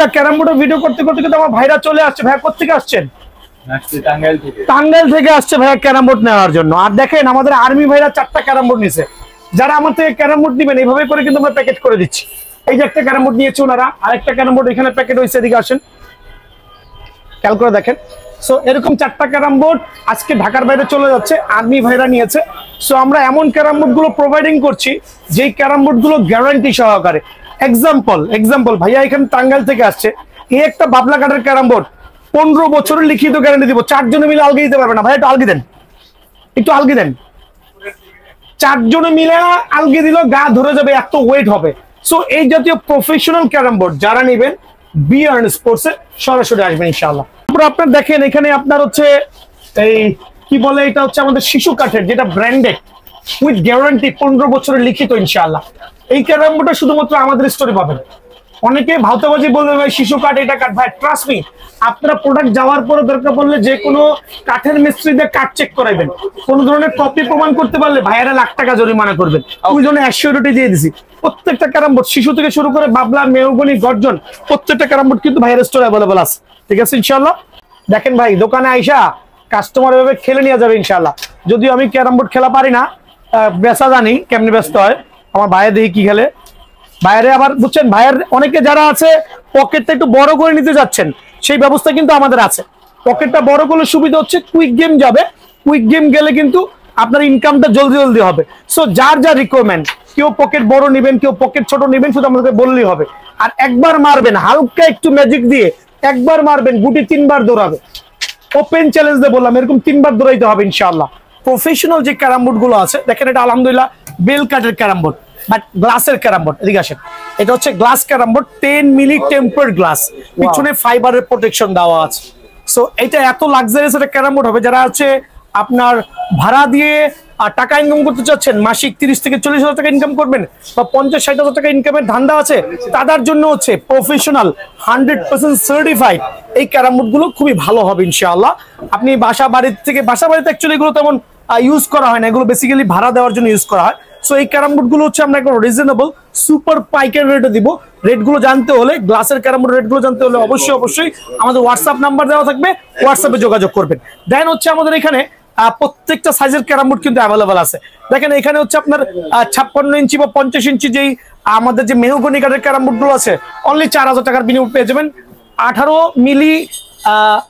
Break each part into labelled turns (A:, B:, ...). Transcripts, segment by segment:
A: আলহামদুলিল্লাহ ক্যারাম বোর্ডের ভিডিও করতে করতে কিন্তু আমার ভাইরা চলে আসছে। ভাইয়া কোথেকে আসছেন? টাঙ্গাইল থেকে আসছে ভাইয়া ক্যারাম বোর্ড নেওয়ার জন্য। আর দেখেন আমাদের আর্মি ভাইরা 4টা ক্যারাম বোর্ড নিছে। যারা আমার থেকে ক্যারাম বোর্ড নিবেন এইভাবে করে কিন্তু আমরা প্যাকেট করে দিচ্ছি। এই যে একটা ক্যারাম বোর্ড নিয়েছে ওনারা, আরেকটা ক্যারাম বোর্ড এখানে প্যাকেট হয়েছে, এদিকে আসেন খেয়াল করে দেখেন। সো এরকম 4টা ক্যারাম বোর্ড আজকে ঢাকার বাইরে চলে যাচ্ছে, আর্মি ভাইরা নিয়েছে। সো আমরা এমন ক্যারাম বোর্ড গুলো প্রোভাইডিং করছি যেই ক্যারাম বোর্ড গুলো গ্যারান্টি সহকারে। এক্সাম্পল ভাইয়া এখানে টাঙ্গাইল থেকে আসছে, এই একটা বাবলা কাঠের ক্যারাম বোর্ড 15 বছরের লিখিত গ্যারান্টি দিব। 4 জনে মিলে আলগি দিতে পারবে না ভাইয়া, একটু আলগি দেন, একটু আলগি দেন। 4 জনে মিলে আলগি দিল গা ধরে যাবে, এত ওয়েট হবে। সো এই জাতীয় প্রফেশনাল ক্যারাম বোর্ড যারা নেবেন বিয়ার্ন স্পোর্টসে সরাসরি আসবেন ইনশাআল্লাহ। আপনার দেখেন এখানে আপনার হচ্ছে এই কি বলে, এটা হচ্ছে আমাদের শিশু কাঠের, যেটা ব্র্যান্ডেড উইথ গ্যারান্টি 15 বছরের লিখিত ইনশাআল্লাহ। এই ক্যারাম বোর্ডটা শুধুমাত্র আমাদের স্টোরে পাবেন। অনেকে ভাওতাবাজি বলবে ভাই শিশু কাঠ, এটা কাঠ। ভাই ট্রাস্ট মি, আপনারা প্রোডাক্ট যাওয়ার পরে দরকার পড়লে যে কোনো কাঠের মিস্ত্রি দিয়ে কাঠ চেক করাইবেন, কোন ধরনের কপি প্রমাণ করতে পারলে ভাইয়েরা লাখ টাকা জরিমানা করবেন। ওই জন্য অ্যাসিওরিটি দিয়ে দিছি। প্রত্যেকটা ক্যারাম বোর্ড শিশু থেকে শুরু করে বাবলা, মেহগনি, গর্জন, প্রত্যেকটা ক্যারাম বোর্ড কিন্তু ভাইয়ের স্টোরে অ্যাভেলেবল আছে। ঠিক আছে ইনশাআল্লাহ। দেখেন ভাই দোকানে আইসা কাস্টমার এভাবে খেলে নিয়ে যাবে ইনশাআল্লাহ। যদিও আমি ক্যারাম বোর্ড খেলা পারি না, বেচা জানি কেমনি ব্যস্ত হয়, আমার ভাইয়া দেখি কি খেলে। ভাইয়ারে আবার বুঝছেন, ভাইয়ের অনেকে যারা আছে পকেটটা একটু বড় করে নিতে যাচ্ছেন, সেই ব্যবস্থা কিন্তু আমাদের আছে। পকেটটা বড় করলে সুবিধা হচ্ছে কুইক গেম যাবে, কুইক গেম গেলে কিন্তু আপনার ইনকামটা জলদি হবে। সো যার যা রিকোয়ারমেন্ট, কেউ পকেট বড় নেবেন, কেউ পকেট ছোট নেবেন, শুধু আমাদেরকে বললেই হবে। আর একবার মারবেন, হালকা একটু ম্যাজিক দিয়ে একবার মারবেন, গুটি 3 বার দৌড়াবে। ওপেন চ্যালেঞ্জ দিয়ে বললাম, এরকম 3 বার দৌড়াইতে হবে ইনশাআল্লাহ। প্রফেশনাল যে ক্যারাম বোর্ড গুলো আছে দেখেন, এটা আলহামদুলিল্লাহ বেল কাঠের ক্যারাম বোর্ড, বাট গ্লাসের ক্যারাম বোর্ড। এদিকে আসেন, এটা হচ্ছে গ্লাস ক্যারাম বোর্ড, 10 মিলি টেম্পার্ড গ্লাস, পিছনে ফাইবারের প্রোটেকশন দেওয়া আছে। সো এটা এত লাক্সারিয়াস একটা ক্যারাম বোর্ড হবে, যারা আছে আপনার ভাড়া দিয়ে টাকা ইনকাম করতে চাচ্ছেন, মাসিক 30 থেকে 40 হাজার টাকা ইনকাম করবেন, বা 50-60 হাজার টাকা ইনকামের ধান্দা আছে, তাদের জন্য হচ্ছে প্রফেশনাল 100% সার্টিফাইড এই ক্যারাম বোর্ড গুলো খুবই ভালো হবে ইনশাআল্লাহ। আপনি বাসা বাড়িতে অ্যাকচুয়ালি এগুলো তেমন ইউজ করা হয় না, এগুলো বেসিক্যালি ভাড়া দেওয়ার জন্য ইউজ করা হয়। সো এই ক্যারাম বোর্ড গুলো হচ্ছে আমরা একদম রিজনেবল সুপার পাইকারি রেটে দিব। রেটগুলো জানতে হলে, গ্লাসের ক্যারাম বোর্ড রেটগুলো জানতে হলে অবশ্যই আমাদের হোয়াটসঅ্যাপ নাম্বার দেওয়া থাকবে, হোয়াটসঅ্যাপে যোগাযোগ করবেন। দেন হচ্ছে আমাদের এখানে প্রত্যেকটা সাইজের ক্যারাম বোর্ড কিন্তু অ্যাভেলেবল আছে। দেখেন এখানে হচ্ছে আপনার 56 ইঞ্চি বা 50 ইঞ্চি যেই আমাদের যে মেহগনি কাঠের ক্যারাম বোর্ড গুলো আছে, অনলি 4000 টাকার বিনিয়োগ পেয়ে যাবেন। 18 মিলি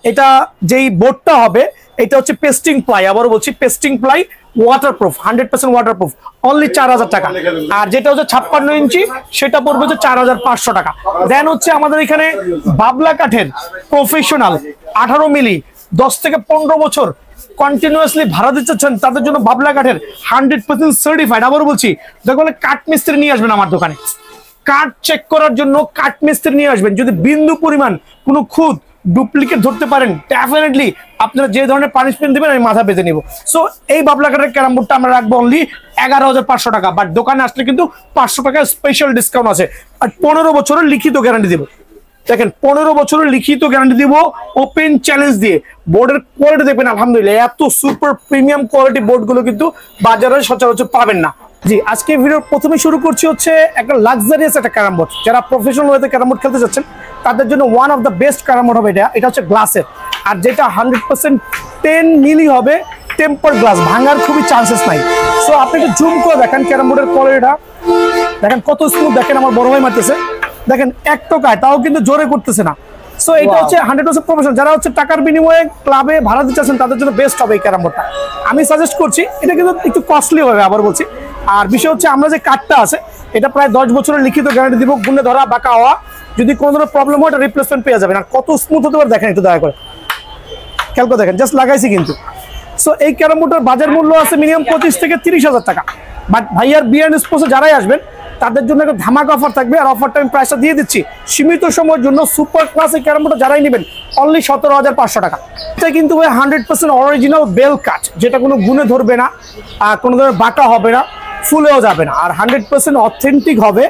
A: এটা যেই বোর্ডটা হবে, এটা হচ্ছে পেস্টিং প্লাই, আবারও বলছি pasting ply, waterproof, 100% waterproof, only 4000 টাকা। আর যেটা হচ্ছে 56 ইঞ্চি সেটা পড়বে হচ্ছে 4500 টাকা। দেন হচ্ছে আমাদের এখানে বাবলা কাঠের প্রফেশনাল 18 মিলি 10 থেকে 15 বছর কন্টিনিউয়াসলি ভাড়া দিচ্ছেন, তাদের জন্য বাবলা কাঠের 100% সার্টিফাইড। আবারও বলছি, দেখুন কাঠ মিস্ত্রি নিয়ে আসবেন আমার দোকানে, কাঠ চেক করার জন্য কাঠ মিস্ত্রি নিয়ে আসবেন। যদি বিন্দু পরিমাণ কোনো খুদ ডুপ্লিকেট ধরতে পারেন, ডেফিনেটলি আপনারা যে ধরনের পানিশমেন্ট দেবেন আমি মাথা পেতে নিব। সো এই বাবলা কাঠের ক্যারাম বোর্ডটা আমরা রাখবো অনলি 11,500 টাকা, বাট দোকানে আসলে কিন্তু 500 টাকা স্পেশাল ডিসকাউন্ট আছে। আর 15 বছরের লিখিত গ্যারান্টি দেবো। দেখেন 15 বছরের লিখিত গ্যারান্টি দিব ওপেন চ্যালেঞ্জ দিয়ে। বোর্ডের কোয়ালিটি দেখবেন আলহামদুলিল্লাহ, এত সুপার প্রিমিয়াম কোয়ালিটি বোর্ডগুলো কিন্তু বাজারে সচরাচর পাবেন না। জি, আজকে ভিডিও প্রথমে শুরু করছি হচ্ছে একটা লাক্সারিয়াস একটা ক্যারাম বোর্ড। যারা প্রফেশনাল ওয়েতে ক্যারাম বোর্ড খেলতে যাচ্ছেন তাদের জন্য one of the best carrom board হবে এটা হচ্ছে গ্লাসের। আর যেটা 100% 10 মিলি হবে, টেম্পার গ্লাস, ভাঙার খুবই চান্সেস নাই। সো আপনি একটু জুম করে দেখেন ক্যারাম বোর্ডের কোয়ালিটিটা, দেখেন কত স্মুথ। দেখেন আমার বড় ভাই মারতেছে, দেখেন এক টোকায়, তাও কিন্তু জোরে করতেছে না। সো এটা হচ্ছে 100% প্রফেশনাল। যারা হচ্ছে টাকার বিনিময়ে ক্লাবে ভাড়া দিচ্ছেন তাদের জন্য বেস্ট হবে এই ক্যারাম বোর্ডটা। আমি সাজেস্ট করছি, এটা কিন্তু একটু কস্টলি হবে আবার বলছি। আর বিষয় হচ্ছে আমরা যে কাঠটা আছে এটা প্রায় 10 বছরের লিখিত গ্যারান্টি দিব, গুণে ধরা বাঁকা হওয়া, যদি কোনো ধরনের প্রবলেম হয় এটা রিপ্লেসমেন্ট পেয়ে যাবেন। আর কত স্মুথ হতে পারে দেখেন, একটু দয়া করে খেয়াল করে দেখেন, জাস্ট লাগাইছি কিন্তু। সো এই ক্যারাম বোর্ডের বাজার মূল্য আছে মিনিমাম 25 থেকে 30 হাজার টাকা। বাট ভাইয়ার বিয়ার্ন স্পোর্টসে যারাই আসবেন তাদের জন্য একটা ধামাকা অফার থাকবে। আর অফারটা আমি প্রাইসটা দিয়ে দিচ্ছি সীমিত সময়ের জন্য। সুপার ক্লাসিক ক্যারাম বোর্ড যারাই নেবেন অনলি 17,500 টাকা। এটা কিন্তু 100% অরিজিনাল বেল কাঠ, যেটা কোনো গুণে ধরবে না, কোনো ধরনের বাঁকা হবে না, ফুলেও যাবে না, আর 100% অথেন্টিক হবে।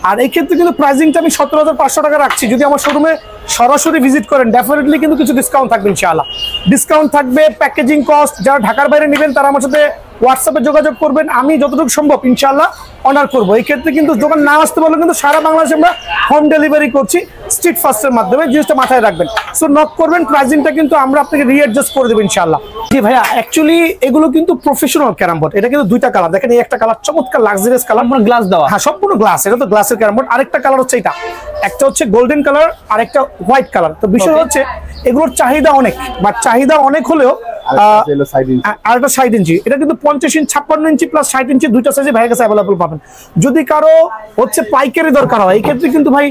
A: আর এই ক্ষেত্রে কিন্তু প্রাইসিংটা আমি 17,500 টাকা রাখছি। যদি আমার শোরুমে সরাসরি ভিজিট করেন ডেফিনেটলি কিন্তু কিছু ডিসকাউন্ট থাকবে ইনশাআল্লাহ। ডিসকাউন্ট থাকবে, প্যাকেজিং কস্ট, যারা ঢাকার বাইরে নেবেন তারা আমার সাথে হোয়াটসঅ্যাপে যোগাযোগ করবেন, আমি যতটুকু সম্ভব ইনশাআল্লাহ অনার করবো। এই ক্ষেত্রে কিন্তু দোকান না আসতে পারলে কিন্তু সারা বাংলাদেশে আমরা হোম ডেলিভারি করছি। স্ট্রিট ফাস্টের মাধ্যমে, জিনিসটা মাথায় রাখবেন। সো নক করবেন, প্রাইসিংটা কিন্তু আমরা আপনাকে রিঅ্যাডজাস্ট করে দেবো ইনশাআল্লাহ। জি ভাইয়া, অ্যাকচুয়ালি এগুলো কিন্তু প্রফেশনাল ক্যারাম বোর্ড। এটা কিন্তু দুইটা কালার, দেখেন এই একটা কালার চমৎকার লাক্সারিয়াস কালার, মানে গ্লাস দেওয়া, হ্যাঁ সম্পূর্ণ গ্লাস, এটা তো গ্লাসের ক্যারাম বোর্ড। আরেকটা কালার হচ্ছে এটা, একটা হচ্ছে গোল্ডেন কালার আর একটা হোয়াইট কালার। তো বিষয় হচ্ছে এগুলোর চাহিদা অনেক, বাট চাহিদা অনেক হলেও আরেকটা 60 ইঞ্চি, এটা কিন্তু 50 ইঞ্চি 56 ইঞ্চি প্লাস 60 ইঞ্চি দুইটা সাইজে ভাইয়ের কাছে অ্যাভেলেবল পাবেন। যদি কারো হচ্ছে পাইকারি দরকার হয়, এই ক্ষেত্রে কিন্তু ভাই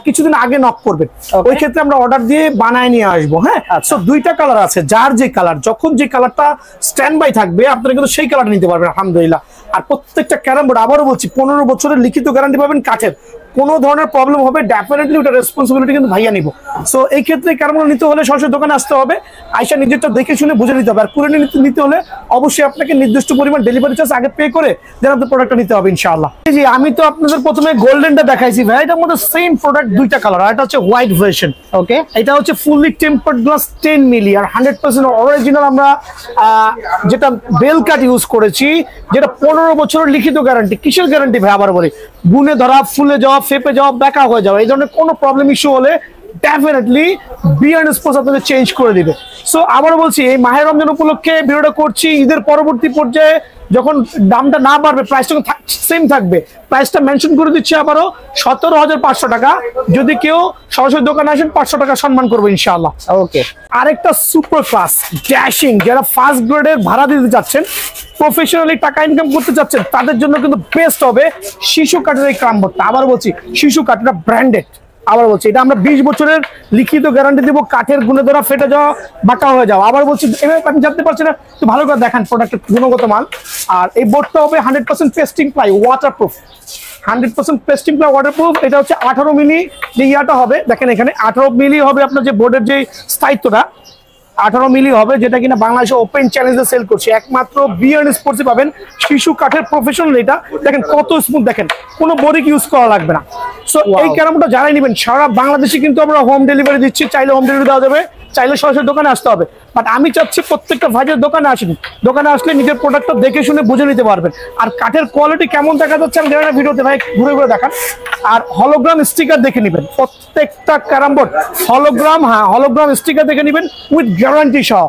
A: কিছুদিন আগে নক করবেন, ওই ক্ষেত্রে আমরা অর্ডার দিয়ে বানায় নিয়ে আসবো। হ্যাঁ, সো দুইটা কালার আছে, যার যে কালার, যখন যে কালারটা স্ট্যান্ড বাই থাকবে আপনারা কিন্তু সেই কালারটা নিতে পারবেন আলহামদুলিল্লাহ। আর প্রত্যেকটা ক্যারাম বোর্ড আবারও বলছি 15 বছরের লিখিত গ্যারান্টি পাবেন কাঠের। কোনো ধরনের প্রবলেম হবে ডেফিনেটলি ওটা রেসপন্সিবিলিটি কিন্তু ভাইয়া নিব। সো এই ক্ষেত্রে ক্যারামবোর্ড নিতে হলে সরাসরি দোকানে আসতে হবে, আইসা নিজেরটা দেখে শুনে বুঝে নিতে হবে। আর পুরো নিতে হলে অবশ্যই আপনাকে নির্দিষ্ট পরিমাণ ডেলিভারি চার্জ আগে পে করে দেন আপনার প্রোডাক্টটা নিতে হবে ইনশাআল্লাহ। জি, আমি তো আপনাদের প্রথমে গোল্ডেনটা দেখাইছি ভাই, এটার মধ্যে সেম প্রোডাক্ট দুইটা কালার, আর এটা হচ্ছে হোয়াইট ভার্সন। ওকে, এটা হচ্ছে ফুললি টেম্পারড গ্লাস 10 মিলি আর 100% অরিজিনাল। আমরা যেটা বেল কাট ইউজ করেছি, যেটা 15 বছরের লিখিত গ্যারান্টি। কিসের গ্যারান্টি ভাই আবার বলি, গুনে ধরা, ফুলে যাওয়া, ফেপে যাওয়া, বেঁকা হয়ে যাওয়া, এই ধরনের কোনো প্রবলেম ইস্যু হলে ডেফিনেটলি বিয়ার্ন স্পোর্টস আপনাদের চেঞ্জ করে দিবে। সো আবারও বলছি, এই মাহে রমজান উপলক্ষে ভিডিওটা করছি, ঈদের পরবর্তী পর্যায়ে যখন দামটা না বাড়বে, প্রাইসটা সেম থাকবে। প্রাইসটা মেনশন করে দিচ্ছি আবারও 17,500 টাকা। যদি কেউ সরাসরি দোকানে আসেন 500 টাকা সম্মান করবো ইনশাআল্লাহ। ওকে, আরেকটা সুপার ক্লাস ড্যাশিং, যারা ফার্স্ট গ্রেডের ভাড়া দিতে যাচ্ছেন, প্রফেশনালি টাকা ইনকাম করতে যাচ্ছেন, তাদের জন্য কিন্তু বেস্ট হবে শিশু কাঠের এই ক্যারাম বোর্ডটা। আবার বলছি, শিশু কাঠ, এটা ব্র্যান্ডেড। আবার বলছি, এটা আমরা 20 বছরের লিখিত গ্যারান্টি দিব, কাঠের গুণে ধরা, ফেটে যাওয়া, বাঁকা হয়ে যাওয়া। আবার বলছি, এভাবে আপনি জানতে পারছেন না, তো ভালো করে দেখেন প্রোডাক্টের গুণগত মান। আর এই বোর্ডটা হবে 100% pasting ply, waterproof, 100% pasting ply, waterproof. এটা হচ্ছে 18 মিলি যে ইয়াটা হবে, দেখেন এখানে 18 মিলি হবে আপনার যে বোর্ডের যে স্থায়িত্বটা, 18 মিলি হবে, যেটা কিনা বাংলাদেশে ওপেন চ্যালেঞ্জে সেল করছে। একমাত্র বিয়ার্ন স্পোর্টসে পাবেন শিশু কাঠের প্রফেশনাল। এটা দেখেন কত স্মুথ, দেখেন কোনো বোরিক ইউজ করা লাগবে না। সো এই ক্যারামটা যারাই নেবেন, সারা বাংলাদেশে কিন্তু আমরা হোম ডেলিভারি দিচ্ছি, চাইলে হোম ডেলিভারি দেওয়া যাবে, চাইলে সরাসরি দোকানে আসতে হবে। বাট আমি চাচ্ছি প্রত্যেকটা ভাইয়ের দোকানে আসেন, দোকানে আসলে নিজের প্রোডাক্টটা দেখে শুনে বুঝে নিতে পারবেন। আর কাঠের কোয়ালিটি কেমন দেখা যাচ্ছে আমি জানি না, ভিডিওতে ভাই ঘুরে ঘুরে দেখান। আর হলোগ্রাম স্টিকার দেখে নেবেন, প্রত্যেকটা ক্যারাম বোর্ড হলোগ্রাম, হ্যাঁ হলোগ্রাম স্টিকার দেখে নেবেন উইথ গ্যারান্টি সহ।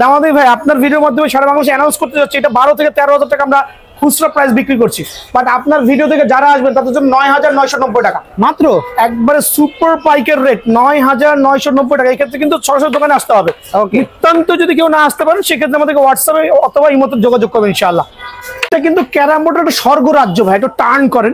A: দামাদি ভাই, আপনার ভিডিওর মাধ্যমে সারা বাংলাদেশে অ্যানাউন্স করতে যাচ্ছে, এটা 12 থেকে 13,000 টাকা আমরা খুচরা প্রাইস বিক্রি করছি। বাট আপনার ভিডিও থেকে যারা আসবেন তাদের জন্য 9,990 টাকা মাত্র, একবারে সুপার পাইকার রেট 9,990 টাকা। এই ক্ষেত্রে কিন্তু সরাসরি দোকানে আসতে হবে। নিতান্ত যদি কেউ না আসতে পারেন, সেক্ষেত্রে আমাদেরকে হোয়াটসঅ্যাপে অথবা ইমোতে যোগাযোগ করবেন ইনশাআল্লাহ। এটা কিন্তু ক্যারাম বোর্ডের একটা স্বর্গরাজ্য ভাই, একটু টার্ন করেন,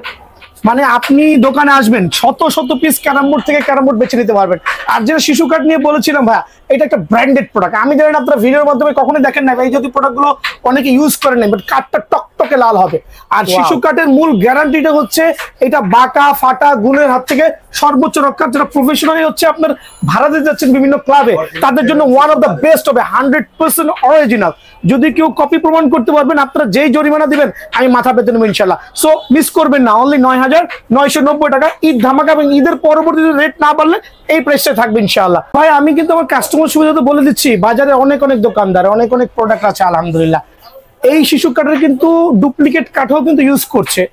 A: মানে আপনি দোকানে আসবেন শত শত পিস ক্যারাম বোর্ড থেকে ক্যারাম বোর্ড বেছে নিতে পারবেন। আর যেটা শিশু কাঠ নিয়ে বলেছিলাম ভাইয়া, এটা একটা ব্র্যান্ডেড প্রোডাক্ট। আমি জানি না আপনারা ভিডিওর মাধ্যমে কখনোই দেখেন না, এই যদি প্রোডাক্টগুলো অনেকে ইউজ করে নেন, বাট কাঠটা টকটকে লাল হবে। আর শিশু কাঠের মূল গ্যারান্টিটা হচ্ছে এটা বাঁকা ফাটা গুণের হাত থেকে সর্বোচ্চ রক্ষা। যারা প্রফেশনালি হচ্ছে আপনার ভাড়া দিতে যাচ্ছেন বিভিন্ন ক্লাবে, তাদের জন্য ওয়ান অফ দ্য বেস্ট হবে, 100% অরিজিনাল। যদি কেউ কপি প্রমাণ করতে পারবেন, আপনারা যেই জরিমানা দিবেন আমি মাথা পেতে নেবো ইনশাল্লাহ। সো মিস করবেন না, অনলি 9,990 টাকা। ঈদ ধামাকা এবং ঈদের পরবর্তীতে রেট না বাড়লে এই প্রাইসটাই থাকবে ইনশাআল্লাহ। ভাই আমি কিন্তু আমার কাস্টমার সুবিধাতে বলে দিচ্ছি, বাজারে অনেক দোকানদার অনেক প্রোডাক্ট আছে আলহামদুলিল্লাহ। এই শিশু কাঠের কিন্তু ডুপ্লিকেট কাঠও কিন্তু ইউজ করছে।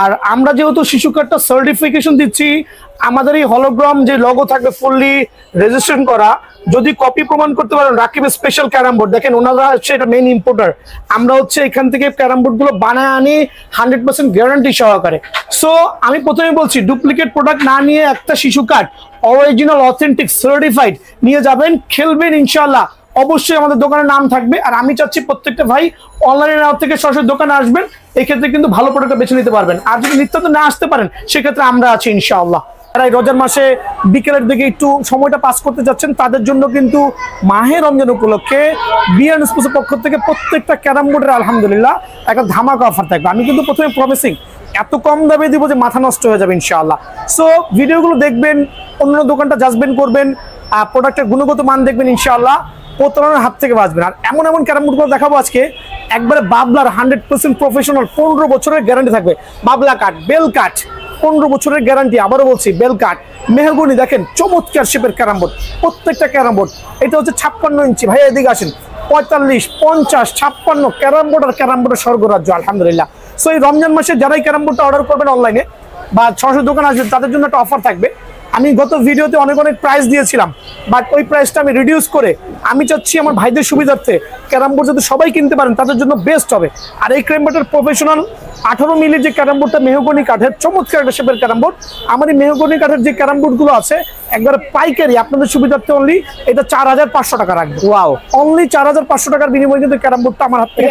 A: আর আমরা যেহেতু শিশু কাঠটা সার্টিফিকেশন দিচ্ছি, আমাদের এই হলোগ্রাম যে লোগো থাকবে ফুললি রেজিস্ট্রেশন করা, যদি কপি প্রমাণ করতে পারেন, রাকিব স্পেশাল ক্যারাম বোর্ড, দেখেন ওনারা হচ্ছে এটা মেইন ইম্পোর্টার, আমরা হচ্ছে এখান থেকে ক্যারাম বোর্ড গুলো বানায় আনি 100% গ্যারান্টি সহকারে। সো আমি প্রথমে বলছি, ডুপ্লিকেট প্রোডাক্ট না নিয়ে একটা শিশু কাঠ অরিজিনাল অথেন্টিক সার্টিফাইড নিয়ে যাবেন, খেলবেন ইনশাআল্লাহ। অবশ্যই আমাদের দোকানের নাম থাকবে। আর আমি চাচ্ছি প্রত্যেকটা ভাই অনলাইনে নেওয়ার থেকে সরাসরি দোকানে আসবেন, এক্ষেত্রে কিন্তু ভালো প্রোডাক্ট বেছে নিতে পারবেন। আর যদি নিত্যান্ত না আসতে পারেন, সেক্ষেত্রে আমরা আছি ইনশাআল্লাহ। যারা এই রমজান মাসে বিকেলের দিকে একটু সময়টা পাস করতে যাচ্ছেন, তাদের জন্য কিন্তু মাহে রমজান উপলক্ষে বিয়ার্ন স্পোর্টসের পক্ষ থেকে প্রত্যেকটা ক্যারাম বোর্ডের আলহামদুলিল্লাহ একটা ধামাকা অফার থাকবে। আমি কিন্তু প্রথমে প্রমিসিং এত কম দামে দিব যে মাথা নষ্ট হয়ে যাবে ইনশাআল্লাহ। সো ভিডিওগুলো দেখবেন, অন্য দোকানটা জাজমেন্ট করবেন, প্রোডাক্টের গুণগত মান দেখবেন ইনশাআল্লাহ, প্রতারণার হাত থেকে বাঁচবেন। আর এমন ক্যারাম বোর্ডগুলো দেখাবো আজকে, একবারে বাবলার 100% প্রফেশনাল, 15 বছরের গ্যারান্টি থাকবে। বাবলা কাঠ, বেল কাঠ, 15 বছরের গ্যারান্টি। আবারও বলছি, বেল কাঠ, মেহগনি, দেখেন চমৎকার শেপের ক্যারাম বোর্ড, প্রত্যেকটা ক্যারাম বোর্ড। এটা হচ্ছে 56 ইঞ্চি, ভাই এদিকে আসেন, 45, 50, 56 ক্যারাম বোর্ড আর ক্যারাম বোর্ডের স্বর্গরাজ্য আলহামদুলিল্লাহ। সো এই রমজান মাসে যারাই ক্যারাম বোর্ডটা অর্ডার করবেন অনলাইনে বা সরাসরি দোকানে আসবেন, তাদের জন্য একটা অফার থাকবে। আমি গত ভিডিওতে অনেক প্রাইস দিয়েছিলাম, বাট ওই প্রাইসটা আমি রিডিউস করে আমি চাচ্ছি আমার ভাইদের সুবিধার্থে ক্যারাম বোর্ড যাতে সবাই কিনতে পারেন তাদের জন্য বেস্ট হবে। আর এই ক্যারাম বোর্ডের প্রফেশনাল 18 মিলির যে ক্যারাম বোর্ডটা মেহগনি কাঠের চমৎকার একটা শেপের ক্যারাম বোর্ড, আমার এই মেহগনি কাঠের যে ক্যারাম বোর্ডগুলো আছে একবারে পাইকারি আপনাদের সুবিধার্থে অনলি এটা 4500 টাকা রাখবে। ওয়াও, অনলি 4500 টাকার বিনিময়ে কিন্তু ক্যারাম বোর্ডটা আমার হাত থেকে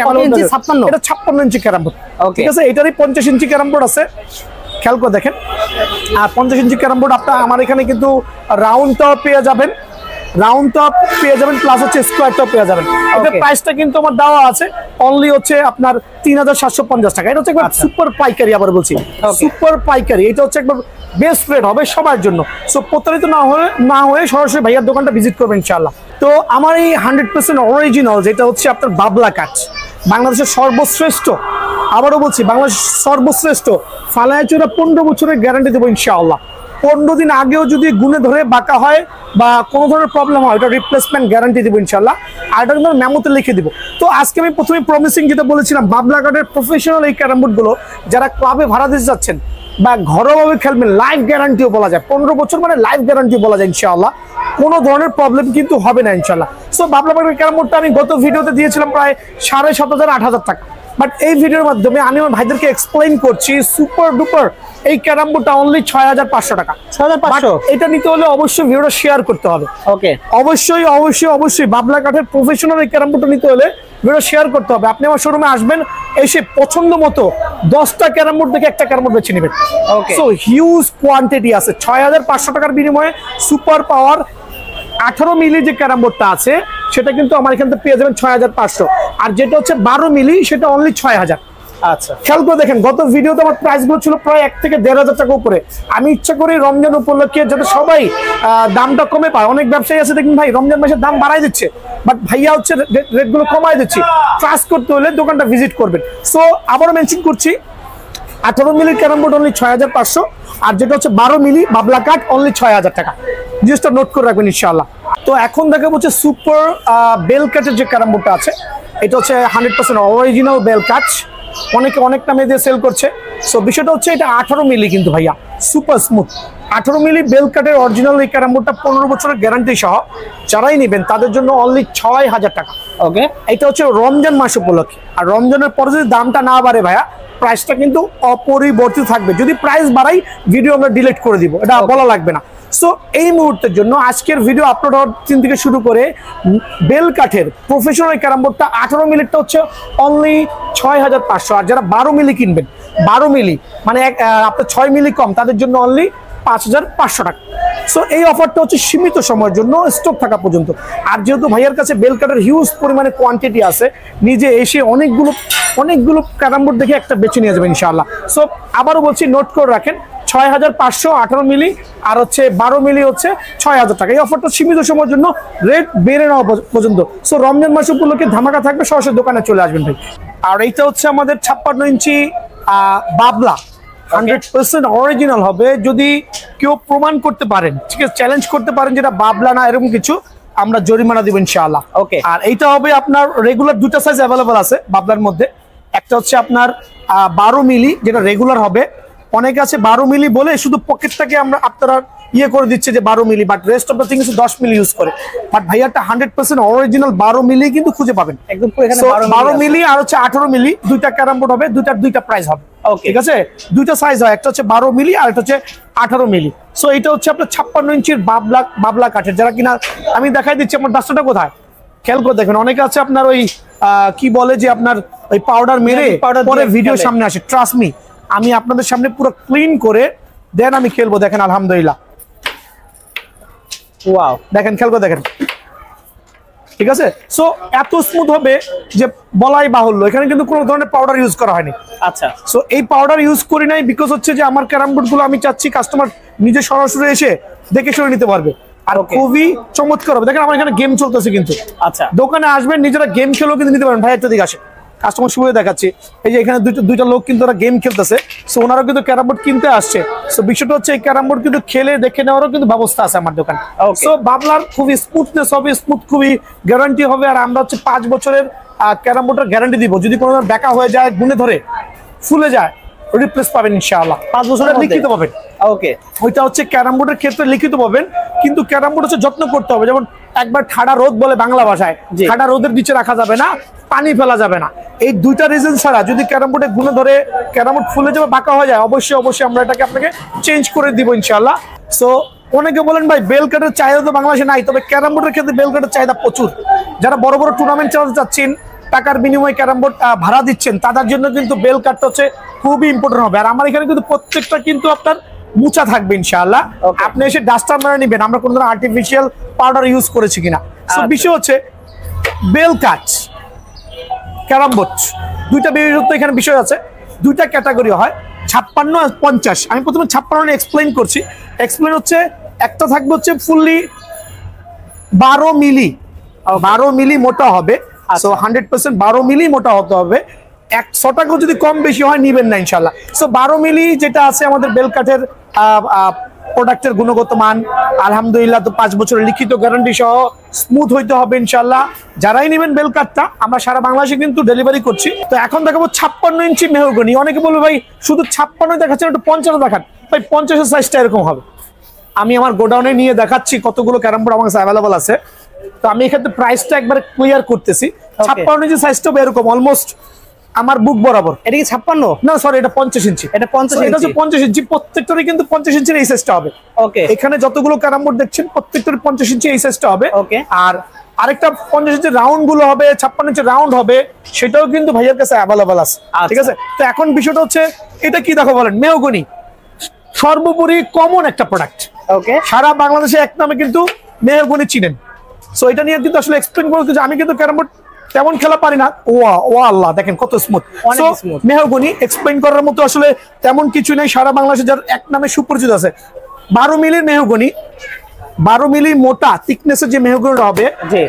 A: এটা 56 ইঞ্চি ক্যারাম বোর্ড। ঠিক আছে, এটারই 50 ইঞ্চি ক্যারাম বোর্ড আছে, খেয়াল করে দেখেন। আর 50 ইঞ্চি ক্যারাম বোর্ড আপনার আমার এখানে কিন্তু রাউন্ডটাও পেয়ে যাবেন, প্লাস হচ্ছে স্কোয়ারটাও পেয়ে যাবেন। এটা প্রাইসটা কিন্তু আমার দেওয়া আছে অনলি হচ্ছে আপনার 3750 টাকা। এটা হচ্ছে একবার সুপার পাইকারি, আবার বলছি সুপার পাইকারি। এটা হচ্ছে একবার বেস্ট রেট হবে সবার জন্য। সো প্রতারিত না হয়ে সরাসরি ভাইয়ার দোকানটা ভিজিট করবেন ইনশাআল্লাহ। তো আমার এই 100% অরিজিনাল যেটা হচ্ছে আপনার বাবলা কাঠ, বাংলাদেশের সর্বশ্রেষ্ঠ, আবারও বলছি বাংলাদেশের সর্বশ্রেষ্ঠ ফালায়াচুরা 15 বছরের গ্যারান্টি দেবো ইনশাআল্লাহ। 15 দিন আগেও যদি গুণে ধরে বাঁকা হয় বা কোনো ধরনের প্রবলেম হয় এটা রিপ্লেসমেন্ট গ্যারান্টি দেবো ইনশাআল্লাহ। আর এটা কিন্তু মেমোতে লিখে দিব। তো আজকে আমি প্রথমে প্রমিসিং যেটা বলেছিলাম, বাবলা কাঠের প্রফেশনাল এই ক্যারাম বোর্ডগুলো যারা ক্লাবে ভাড়া দিতে যাচ্ছেন বা ঘরোয়াভাবে খেলবেন, লাইফ গ্যারান্টিও বলা যায়। 15 বছর মানে লাইফ গ্যারান্টি বলা যায় ইনশাআল্লাহ। কোনো ধরনের প্রবলেম কিন্তু হবে না ইনশাআল্লাহ। সো বাবলা কাঠের ক্যারাম বোর্ডটা আমি গত ভিডিওতে দিয়েছিলাম প্রায় 7500 8000 টাকা, বাট এই ভিডিওর মাধ্যমে আমি আমার ভাইদেরকে এক্সপ্লেইন করছি সুপার ডুপার এই ক্যারাম বোর্ডটা অনলি 6500 টাকা। 6500 এটা নিতে হলে অবশ্যই ভিডিওটা শেয়ার করতে হবে। ওকে, অবশ্যই বাবলা কাঠের প্রফেশনাল এই ক্যারাম বোর্ডটা নিতে হলে ভিডিও শেয়ার করতে হবে। আপনি আমার শোরুমে আসবেন, এসে পছন্দ মতো 10টা ক্যারাম বোর্ড থেকে একটা ক্যারাম বোর্ড বেছে নেবেন। সো হিউজ কোয়ান্টিটি আছে। 6500 টাকার বিনিময়ে সুপার পাওয়ার 18 মিলি যে ক্যারাম বোর্ডটা আছে সেটা কিন্তু আমার এখান থেকে পেয়ে যাবেন 6500, আর যেটা হচ্ছে 12 মিলি সেটা অনলি 6000। আচ্ছা, খেয়াল করে দেখেন গত ভিডিওতে আমার প্রাইস গুলো ছিল প্রায় 1 থেকে 1500 টাকা উপরে। আমি ইচ্ছা করি রমজান উপলক্ষে যাতে সবাই দামটা কমে পায়। অনেক ব্যবসায়ী আছে দেখুন ভাই রমজান মাসে দাম বাড়াই দিচ্ছে, বাট ভাইয়া হচ্ছে রেট গুলো কমাই দিচ্ছে। ট্রাস্ট করতে হলে দোকানটা ভিজিট করবেন। সো আবারও মেনশন করছি, 18 মিলির ক্যারাম বোর্ড অনলি 6500, আর যেটা হচ্ছে 12 মিলি বাবলা কাঠ অনলি 6000 টাকা। জিনিসটা নোট করে রাখবেন ইনশাআল্লাহ। তো এখন দেখা হচ্ছে সুপার বেল কাঠের যে ক্যারাম বোর্ডটা আছে এটা হচ্ছে 100% অরিজিনাল বেল কাঠ, অনেকে অনেক নামে দিয়ে সেল করছে। সো বিষয়টা হচ্ছে এটা 18 মিলি কিন্তু ভাইয়া সুপার স্মুথ 18 মিলি বেল কাঠের অরিজিনাল এই ক্যারাম বোর্ডটা 15 বছরের গ্যারান্টি সহ যারাই নেবেন তাদের জন্য অনলি 6000 টাকা। ওকে, এটা হচ্ছে রমজান মাস উপলক্ষে। আর রমজানের পরে যদি দামটা না বাড়ে ভাইয়া প্রাইসটা কিন্তু অপরিবর্তিত থাকবে। যদি প্রাইস বাড়াই ভিডিও আমরা ডিলিট করে দিব, এটা বলা লাগবে না। সো এই মুহূর্তের জন্য আজকের ভিডিও আপলোড হওয়ার দিন থেকে শুরু করে বেল কাঠের প্রফেশনাল ক্যারাম বোর্ডটা 18 মিলিটা হচ্ছে অনলি 6500, আর যারা 12 মিলি কিনবেন 12 মিলি মানে আপনার 6 মিলি কম তাদের জন্য অনলি 5500 টাকা। সো এই অফারটা হচ্ছে সীমিত সময়ের জন্য, স্টক থাকা পর্যন্ত। আর যেহেতু ভাইয়ের কাছে বেল কাঠের হিউজ পরিমাণে কোয়ান্টিটি আছে, নিজে এসে অনেকগুলো ক্যারাম বোর্ড দেখে একটা বেছে নিয়ে যাবেন ইনশাআল্লাহ। সো আবারও বলছি, নোট করে রাখেন 6500 18 মিলি আর হচ্ছে 12 মিলি হচ্ছে 6000 টাকা। এই অফারটা সীমিত সময়ের জন্য, রেট বেড়ে নেওয়া পর্যন্ত। সো রমজান মাস উপলক্ষে ধামাকা থাকবে, সরাসরি দোকানে চলে আসবেন ভাই। আর এইটা হচ্ছে আমাদের 56 ইঞ্চি বাবলা 100% অরিজিনাল হবে। যদি কেউ প্রমাণ করতে পারেন, ঠিক আছে, চ্যালেঞ্জ করতে পারেন যেটা বাবলা না এরকম কিছু, আমরা জরিমানা দিব ইনশাআল্লাহ। ওকে, আর এইটা হবে আপনার রেগুলার দুটো সাইজ অ্যাভেলেবল আছে বাবলার মধ্যে। একটা হচ্ছে আপনার 12 মিলি যেটা রেগুলার হবে। অনেকে আছে 12 মিলি বলে শুধু পকেটটাকে আমরা আপনারা ইয়ে করে দিচ্ছে যে 12 মিলি, but rest of the thing 10 মিলি ইউজ করে। বাট ভাইয়াটা 100% অরিজিনাল 12 মিলি কিন্তু খুঁজে পাবেন একদম। এখানে 12 মিলি আর হচ্ছে 18 মিলি দুইটা ক্যারাম বোর্ড হবে, দুইটা প্রাইস হবে। ওকে, ঠিক আছে, দুইটা সাইজ হয়, একটা হচ্ছে 12 মিলি আর একটা হচ্ছে 18 মিলি। সো এটা হচ্ছে আপনার 56 ইঞ্চির বাবলা কাঠের। যারা কিনা আমি দেখাই দিচ্ছি আমার ডাস্টারটা কোথায়, খেয়াল করে দেখেন। অনেকে আছে আপনার ওই কি বলে যে আপনার ওই পাউডার মেরে পরে ভিডিও সামনে আসে। ট্রাস্ট মি, আমি আপনাদের সামনে পুরো ক্লিন করে দেন আমি খেলবো। দেখেন আলহামদুলিল্লাহ, ওয়াও, দেখেন খেয়াল করে দেখেন, ঠিক আছে। সো এত স্মুথ হবে যে বলাই বাহুল্য। এখানে কিন্তু কোনো ধরনের পাউডার ইউজ করা হয়নি। আচ্ছা, সো এই পাউডার ইউজ করি নাই বিকজ হচ্ছে যে আমার ক্যারাম বোর্ড গুলো আমি চাচ্ছি কাস্টমার নিজে সরাসরি এসে দেখে শুনে নিতে পারবে, আর খুবই চমৎকার হবে। দেখেন আমার এখানে গেম চলতেছে কিন্তু। আচ্ছা, দোকানে আসবেন, নিজেরা গেম খেলেও কিন্তু নিতে পারেন। ভাই একটা দিকে আসে, কাস্টমার সুবিধা দেখাচ্ছি। এই যে এখানে দুইটা লোক কিন্তু ওরা গেম খেলতেছে। সো ওনারাও কিন্তু ক্যারাম বোর্ড কিনতে আসছে। সো বিষয়টা হচ্ছে এই ক্যারাম বোর্ড কিন্তু খেলে দেখে নেওয়ারও কিন্তু ব্যবস্থা আছে আমার দোকানে। সো বাবলার খুবই স্মুথনেস হবে, স্মুথ খুবই গ্যারান্টি হবে। আর আমরা হচ্ছে 5 বছরের ক্যারাম বোর্ডের গ্যারান্টি দিব। যদি কোনো ব্যাকা হয়ে যায়, গুনে ধরে ফুলে যায়, রিপ্লেস পাবেন ইনশাআল্লাহ, 5 বছরের লিখিত পাবেন।
B: ওকে,
A: ওইটা হচ্ছে ক্যারাম বোর্ডের ক্ষেত্রে লিখিত পাবেন, কিন্তু ক্যারাম বোর্ড হচ্ছে যত্ন করতে হবে। যেমন একবার ঠাডা রোদ বলে বাংলা ভাষায়, ঠাডা রোদের নিচে রাখা যাবে না, পানি ফেলা যাবে না। এই দুইটা রিজন ছাড়া যদি ক্যারাম বোর্ডে গুণে ধরে ক্যারাম বোর্ড ফুলে যাবে, বাঁকা হয়ে যায়, অবশ্যই আমরা এটাকে আপনাকে চেঞ্জ করে দিব ইনশাআল্লাহ। সো অনেকে বলেন ভাই বেল কাটের চাহিদা তো বাংলাদেশে নাই, তবে ক্যারাম বোর্ডের ক্ষেত্রে বেল কাটের চাহিদা প্রচুর। যারা বড় বড় টুর্নামেন্ট চালাতে চাচ্ছেন, টাকার বিনিময়ে ক্যারাম বোর্ড ভাড়া দিচ্ছেন, তাদের জন্য কিন্তু বেল কাটটা হচ্ছে খুবই ইম্পর্টেন্ট হবে। আর আমার এখানে কিন্তু প্রত্যেকটা কিন্তু আপনার মুছা থাকবে ইনশাআল্লাহ। আপনি এসে ডাস্টার মেরে নেবেন, আমরা কোনো ধরনের আর্টিফিশিয়াল পাউডার ইউজ করেছি কিনা। সো বিষয় হচ্ছে বেল কাট ক্যারাম বোর্ড দুইটা বিশেষত্ব এখানে বিষয় আছে, দুইটা ক্যাটাগরি হয় 56 আর 50। আমি প্রথমে 56 এক্সপ্লেইন করছি। এক্সপ্লেইন হচ্ছে একটা থাকবে হচ্ছে ফুললি 12 মিলি, 12 মিলি মোটা হবে। সো 100% 12 মিলি মোটা হতে হবে। 100 টাকা যদি কম বেশি হয় নিবেন না ইনশাআল্লাহ। সো 12 মিলি যেটা আছে আমাদের বেল কাঠের প্রোডাক্টের গুণগত মান আলহামদুলিল্লাহ, তো 5 বছরের লিখিত গ্যারান্টি সহ স্মুথ হইতে হবে ইনশাআল্লাহ। যারাই নেবেন বেল কাঠটা আমরা সারা বাংলাদেশে কিন্তু ডেলিভারি করছি। তো এখন দেখাবো 56 ইঞ্চি মেহগনি। অনেকে বলবে ভাই শুধু 56 দেখাচ্ছেন, একটু 50 দেখান। ভাই 50-এর সাইজটা এরকম হবে। আমি আমার গোডাউনে নিয়ে দেখাচ্ছি কতগুলো ক্যারাম বোর্ড আমার কাছে অ্যাভেলেবল আছে। তো আমি এক্ষেত্রে প্রাইসটা একবার ক্লিয়ার করতেছি। 56 ইঞ্চি সাইজটা এরকম অলমোস্ট আমার বুক বরাবর।
B: এটা কি 56?
A: না সরি, এটা 50 ইঞ্চি।
B: এটা 50
A: এটা হচ্ছে 50 ইঞ্চি। প্রত্যেকটারই কিন্তু 50 ইঞ্চির এই সাইজটা হবে।
B: ওকে,
A: এখানে যতগুলো ক্যারাম বোর্ড দেখছেন প্রত্যেকটারই 50 ইঞ্চি এই সাইজটা হবে।
B: ওকে,
A: আর আরেকটা 50 ইঞ্চি রাউন্ড গুলো হবে, 56 ইঞ্চি রাউন্ড হবে, সেটাও কিন্তু ভাইয়ের কাছে অ্যাভেলেবল আছে। ঠিক আছে, তো এখন বিষয়টা হচ্ছে এটা কি দেখো বলেন, মেহগনি সর্বোপরি কমন একটা প্রোডাক্ট।
B: ওকে,
A: সারা বাংলাদেশে এক নামে কিন্তু মেহগনি চিনেন। সো এটা নিয়ে কিন্তু আসলে এক্সপ্লেইন করতে যে আমি কিন্তু ক্যারাম বোর্ড তেমন খেলা পারি না। ও আল্লাহ, দেখেন কত স্মুথ। মেহগনি এক্সপ্লেইন করার মতো আসলে তেমন কিছু নেই। সারা বাংলাদেশে যার এক নামে সুপরিচিত আছে 12 মিলির মেহগনি, 12 মিলি মোটা থিকনেসের যে মেহগনিটা হবে,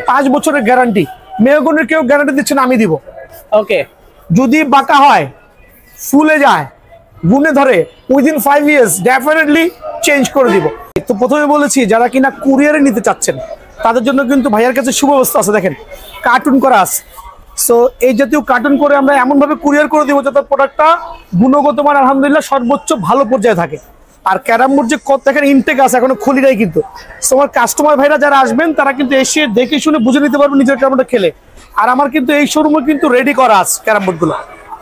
A: 5 বছরের গ্যারান্টি। মেহগনির কেউ গ্যারান্টি দিচ্ছে না, আমি দিব।
B: ওকে,
A: যদি বাঁকা হয়, ফুলে যায়, গুনে ধরে, উইদিন 5 ইয়ার্স ডেফিনেটলি চেঞ্জ করে দিব। তো প্রথমে বলেছি যারা কিনা কুরিয়ারে নিতে চাচ্ছেন তাদের জন্য কিন্তু ভাইয়ার কাছে সুব্যবস্থা আছে। দেখেন কার্টুন করা আছে। সো এই জাতীয় কার্টুন করে আমরা এমনভাবে কুরিয়ার করে দিব যাতে প্রোডাক্টটা গুণগত মান আলহামদুলিল্লাহ সর্বোচ্চ ভালো পর্যায়ে থাকে। আর ক্যারাম বোর্ড যে কত দেখেন ইনটেক আছে, এখনো খুলি নাই কিন্তু। সো আমার কাস্টমার ভাইরা যারা আসবেন তারা কিন্তু এসে দেখে শুনে বুঝে নিতে পারবেন নিজের ক্যারাম বোর্ডটা খেলে। আর আমার কিন্তু এই শোরুমে কিন্তু রেডি করা আছে ক্যারাম বোর্ডগুলো।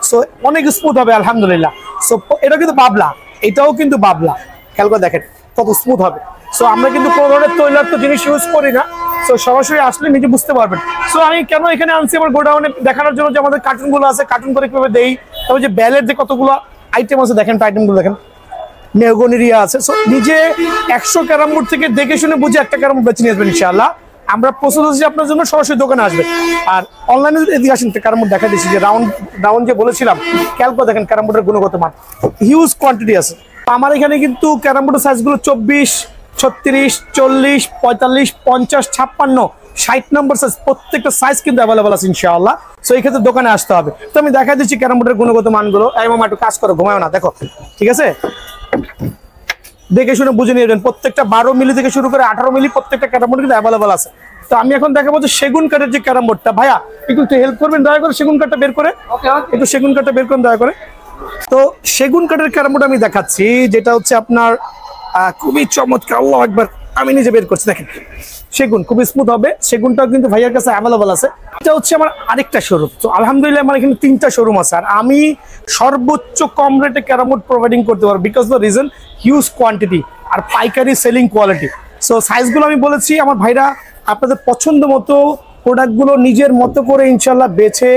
A: সো অনেক স্মুথ হবে আলহামদুলিল্লাহ। সো এটা কিন্তু বাবলা, এটাও কিন্তু বাবলা, খেয়াল করে দেখেন কত স্মুথ হবে। সো আমরা কিন্তু কোনো ধরনের তৈলাক্ত জিনিস ইউজ করি না। সো সরাসরি আসলে নিজে বুঝতে পারবেন। সো আমি কেন এখানে আনছি আমার গোডাউনে দেখানোর জন্য যে আমাদের কার্টুন গুলো আছে, কার্টুন করে কিভাবে দেই, তবে যে ব্যালের যে কতগুলো আইটেম আছে দেখেন, আইটেম গুলো দেখেন মেহগনিরিয়া আছে। সো নিজে 100 ক্যারাম বোর্ড থেকে দেখে শুনে বুঝে একটা ক্যারাম বোর্ড বেছে নিয়ে আসবেন ইনশাআল্লাহ। আমরা প্রসেস হচ্ছে আপনার জন্য সরাসরি দোকানে আসবেন। আর অনলাইনে এদিকে আসেন, ক্যারাম বোর্ড দেখা দিচ্ছি যে রাউন্ড যে বলেছিলাম, খেয়াল করে দেখেন ক্যারাম বোর্ডের গুণগত মান হিউজ কোয়ান্টিটি আছে। আমার এখানে কিন্তু ক্যারাম বোর্ডের সাইজগুলো 24, 36, 40, 45, 50, 56, 60 নম্বর সাইজ, প্রত্যেকটা সাইজ কিন্তু অ্যাভেলেবল আছে ইনশাআল্লাহ। সো এই ক্ষেত্রে দোকানে আসতে হবে। তো আমি দেখা দিচ্ছি ক্যারাম বোর্ডের গুণগত মানগুলো। এই মামা একটু কাজ করো, ঘুমায় না, দেখো ঠিক আছে, দেখে শুনে বুঝে নিয়ে যাবেন। প্রত্যেকটা 12 মিলি থেকে শুরু করে 18 মিলি প্রত্যেকটা ক্যারাম বোর্ড কিন্তু অ্যাভেলেবল আছে। তো আমি এখন দেখাবো যে সেগুন কাঠের যে ক্যারাম বোর্ডটা। ভাইয়া একটু হেল্প করবেন দয়া করে, সেগুন কাঠটা বের করে, একটু সেগুন কাঠটা বের করুন দয়া করে। তো সেগুন কাঠের ক্যারাম বোর্ড আমি দেখাচ্ছি, যেটা হচ্ছে আপনার খুবই চমৎকার। আল্লাহু আকবার, আমি নিজে বের করছি, দেখেন সেগুন খুবই স্মুথ হবে। সেগুনটাও কিন্তু ভাইয়ার কাছে অ্যাভেলেবল আছে। এটা হচ্ছে আমার আরেকটা শোরুম। তো আলহামদুলিল্লাহ আমার এখানে 3টা শোরুম আছে। আর আমি সর্বোচ্চ কম রেটে ক্যারাম বোর্ড প্রোভাইডিং করতে পারবো because the reason huge quantity আর পাইকারি সেলিং কোয়ালিটি। সো সাইজগুলো আমি বলেছি, আমার ভাইরা আপনাদের পছন্দ মতো প্রোডাক্টগুলো নিজের মতো করে ইনশাল্লাহ বেছে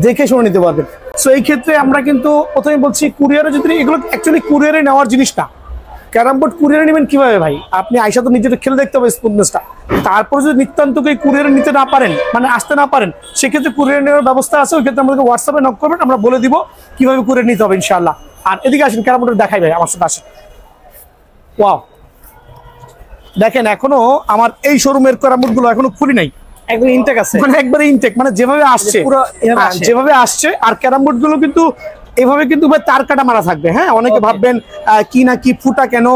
A: দেখে শুনে নিতে পারবেন। সো এই ক্ষেত্রে আমরা কিন্তু প্রথমে বলছি কুরিয়ারে যদি এগুলো অ্যাকচুয়ালি কুরিয়ারে নেওয়ার জিনিস না। ক্যারাম বোর্ড কুরিয়ারে নেবেন কিভাবে ভাই? আপনি আইসা তো নিজের খেলে দেখতে হবে স্মুথনেসটা। তারপর যদি নিত্যান্তকে কুরিয়ারে নিতে না পারেন, মানে আসতে না পারেন, সেক্ষেত্রে কুরিয়ারে নেওয়ার ব্যবস্থা আছে। ওই ক্ষেত্রে আমাদেরকে হোয়াটসঅ্যাপে নক করবেন, আমরা বলে দিব কিভাবে কুরিয়ার নিতে হবে ইনশাআল্লাহ। আর এদিকে আসেন, ক্যারাম বোর্ড দেখাই ভাই, আমার সাথে আসেন। ওয়াও, দেখেন এখনো আমার এই শোরুমের ক্যারাম বোর্ড গুলো এখনো খুলি নাই,
B: একদম ইনটেক আছে,
A: মানে একবারে ইনটেক, মানে যেভাবে আসছে পুরো যেভাবে আসছে। আর ক্যারাম বোর্ড গুলো কিন্তু এভাবে কিন্তু তার কাটা মারা থাকবে। হ্যাঁ, অনেকে ভাববেন কি না কি ফুটা কেন,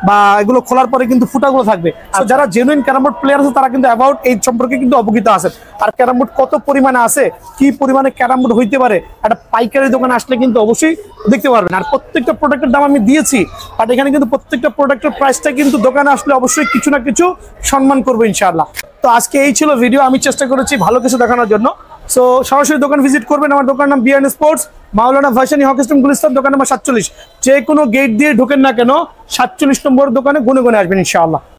A: বা এগুলো খোলার পরে কিন্তু ফুটাগুলো থাকবে। তো যারা জেনুইন ক্যারাম বোর্ড প্লেয়ার আছে তারা কিন্তু অ্যাবাউট এই সম্পর্কে কিন্তু অবগত আছেন। আর ক্যারাম বোর্ড কত পরিমাণে আছে, কি পরিমাণে ক্যারাম বোর্ড হইতে পারে, একটা পাইকারি দোকানে আসলে কিন্তু অবশ্যই দেখতে পারবেন। আর প্রত্যেকটা প্রোডাক্টের দাম আমি দিয়েছি, বাট এখানে কিন্তু প্রত্যেকটা প্রোডাক্টের প্রাইসটা কিন্তু দোকানে আসলে অবশ্যই কিছু না কিছু সম্মান করবো ইনশাআল্লাহ। তো আজকে এই ছিল ভিডিও, আমি চেষ্টা করেছি ভালো কিছু দেখানোর জন্য। সো সরাসরি দোকান ভিজিট করবেন। আমার দোকান নাম বিআরএন স্পোর্টস, মাওলানা ভাসানী হকি স্টেডিয়াম গুলিস্তান, দোকান নাম্বার 47। যে কোনো গেট দিয়ে ঢোকেন না কেন 47 নম্বর দোকানে গুনে গুনে আসবেন ইনশাআল্লাহ।